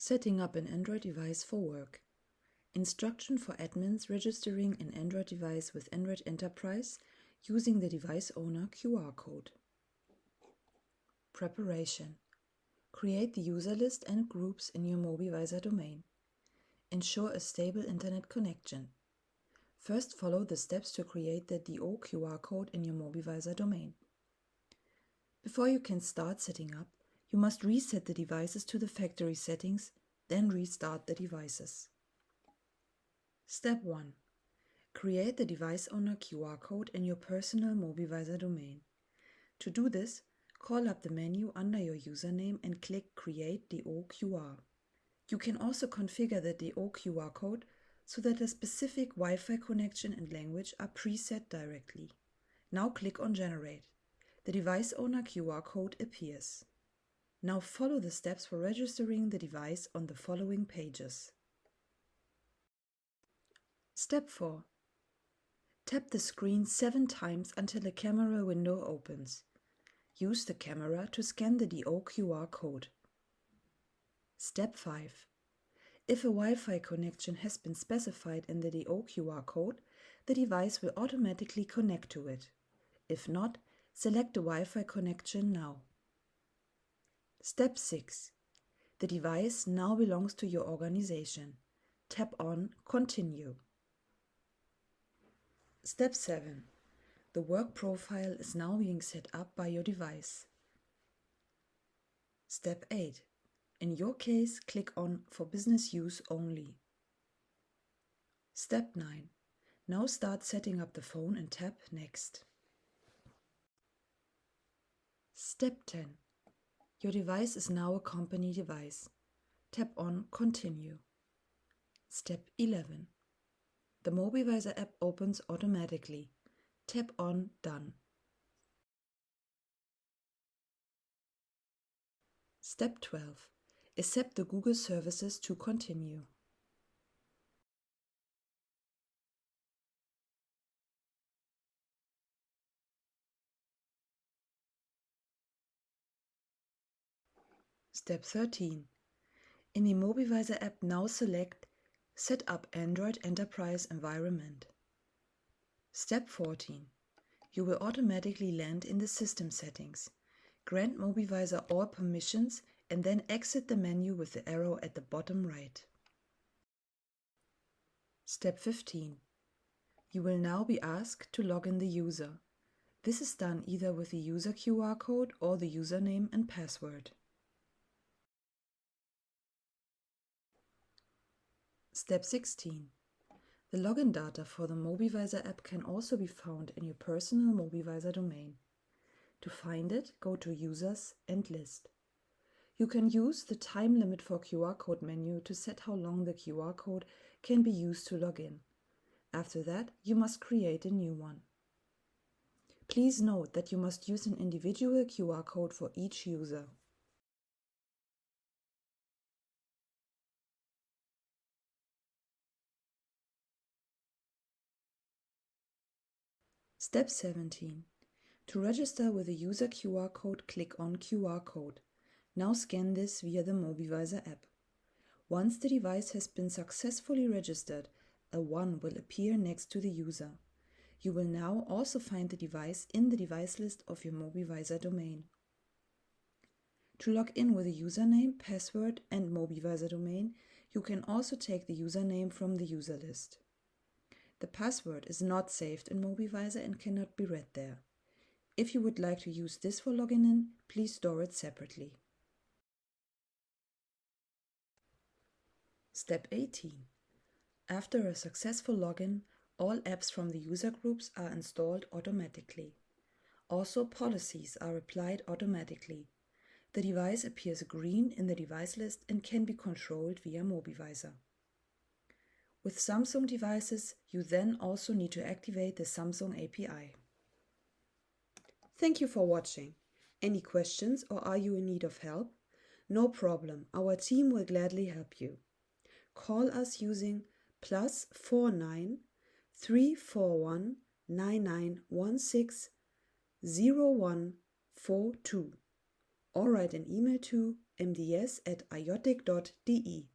Setting up an Android device for work. Instruction for admins registering an Android device with Android Enterprise using the device owner QR code. Preparation. Create the user list and groups in your MobiVisor domain. Ensure a stable internet connection. First, follow the steps to create the DO QR code in your MobiVisor domain. Before you can start setting up, you must reset the devices to the factory settings, then restart the devices. Step 1. Create the device owner QR code in your personal MobiVisor domain. To do this, call up the menu under your username and click Create DO QR. You can also configure the DO QR code so that a specific Wi-Fi connection and language are preset directly. Now click on Generate. The device owner QR code appears. Now follow the steps for registering the device on the following pages. Step 4. Tap the screen 7 times until a camera window opens. Use the camera to scan the DO QR code. Step 5. If a Wi-Fi connection has been specified in the DO QR code, the device will automatically connect to it. If not, select the Wi-Fi connection now. Step 6. The device now belongs to your organization. Tap on Continue. Step 7. The work profile is now being set up by your device. Step 8. In your case, click on For Business Use Only. Step 9. Now start setting up the phone and tap Next. Step 10. Your device is now a company device. Tap on Continue. Step 11. The MobiVisor app opens automatically. Tap on Done. Step 12. Accept the Google services to continue. Step 13. In the MobiVisor app, now select Set up Android Enterprise Environment. Step 14. You will automatically land in the system settings. Grant MobiVisor all permissions and then exit the menu with the arrow at the bottom right. Step 15. You will now be asked to log in the user. This is done either with the user QR code or the username and password. Step 16. The login data for the MobiVisor app can also be found in your personal MobiVisor domain. To find it, go to Users and List. You can use the Time Limit for QR code menu to set how long the QR code can be used to log in. After that, you must create a new one. Please note that you must use an individual QR code for each user. Step 17. To register with a user QR code, click on QR code. Now scan this via the MobiVisor app. Once the device has been successfully registered, a 1 will appear next to the user. You will now also find the device in the device list of your MobiVisor domain. To log in with a username, password and MobiVisor domain, you can also take the username from the user list. The password is not saved in MobiVisor and cannot be read there. If you would like to use this for logging in, please store it separately. Step 18. After a successful login, all apps from the user groups are installed automatically. Also, policies are applied automatically. The device appears green in the device list and can be controlled via MobiVisor. With Samsung devices, you then also need to activate the Samsung API. Thank you for watching. Any questions or are you in need of help? No problem, our team will gladly help you. Call us using +49 341 9916 0142 or write an email to mds@iotic.de.